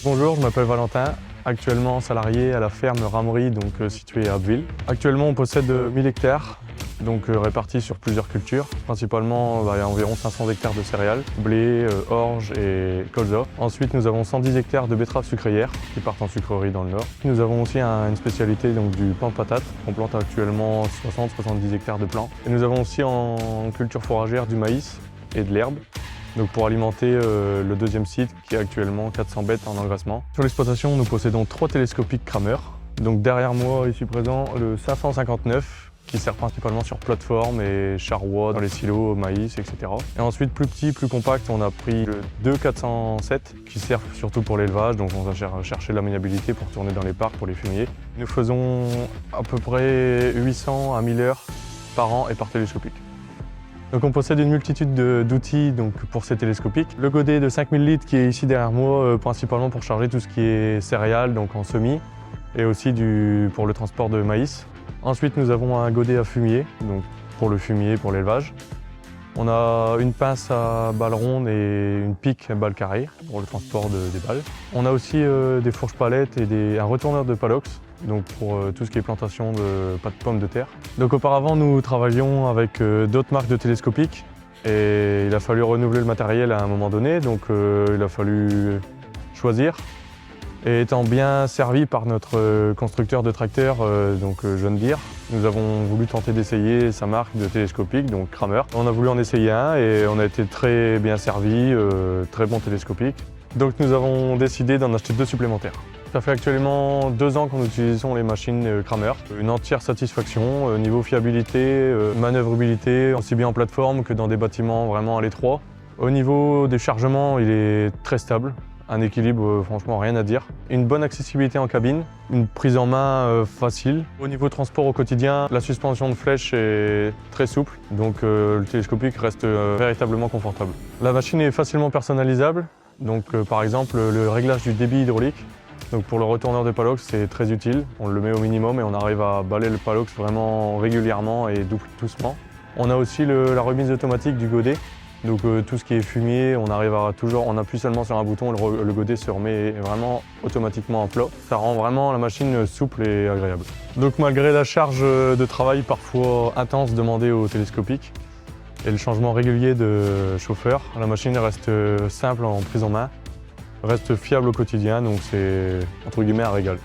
Bonjour, je m'appelle Valentin, actuellement salarié à la ferme Ramerie, située à Abbeville. Actuellement, on possède 1000 hectares, répartis sur plusieurs cultures. Principalement, il y a environ 500 hectares de céréales, blé, orge et colza. Ensuite, nous avons 110 hectares de betteraves sucrières qui partent en sucrerie dans le nord. Nous avons aussi une spécialité du plant de patate. On plante actuellement 60-70 hectares de plants. Et nous avons aussi en culture fourragère du maïs et de l'herbe. Pour alimenter le deuxième site qui est actuellement 400 bêtes en engraissement. Sur l'exploitation, nous possédons 3 télescopiques Kramer. Derrière moi, ici présent, le 559 qui sert principalement sur plateforme et charroi dans les silos, maïs, etc. Et ensuite, plus petit, plus compact, on a pris le 2407 qui sert surtout pour l'élevage, donc on va chercher la maniabilité pour tourner dans les parcs pour les fumier. Nous faisons à peu près 800 à 1000 heures par an et par télescopique. On possède une multitude d'outils pour ces télescopiques. Le godet de 5000 litres qui est ici derrière moi, principalement pour charger tout ce qui est céréales, en semis, et aussi pour le transport de maïs. Ensuite, nous avons un godet à fumier, pour le fumier, pour l'élevage. On a une pince à balles rondes et une pique à balles carrées pour le transport des balles. On a aussi des fourches palettes et un retourneur de palox, pour tout ce qui est plantation de pommes de terre. Auparavant, nous travaillions avec d'autres marques de télescopiques et il a fallu renouveler le matériel à un moment donné, il a fallu choisir. Et étant bien servi par notre constructeur de tracteurs, John Deere, nous avons voulu tenter d'essayer sa marque de télescopique, Kramer. On a voulu en essayer un et on a été très bien servi, très bon télescopique. Nous avons décidé d'en acheter 2 supplémentaires. Ça fait actuellement 2 ans que nous utilisons les machines Kramer. Une entière satisfaction, niveau fiabilité, manœuvrabilité, aussi bien en plateforme que dans des bâtiments vraiment à l'étroit. Au niveau des chargements, il est très stable. Un équilibre, franchement, rien à dire. Une bonne accessibilité en cabine, une prise en main facile. Au niveau transport au quotidien, la suspension de flèche est très souple, le télescopique reste véritablement confortable. La machine est facilement personnalisable, par exemple le réglage du débit hydraulique. Pour le retourneur de palox, c'est très utile. On le met au minimum et on arrive à balayer le palox vraiment régulièrement et doucement. On a aussi la remise automatique du godet. Tout ce qui est fumier, on appuie seulement sur un bouton et le godet se remet vraiment automatiquement en plat. Ça rend vraiment la machine souple et agréable. Malgré la charge de travail parfois intense demandée au télescopique et le changement régulier de chauffeur, la machine reste simple en prise en main, reste fiable au quotidien, c'est entre guillemets un régal.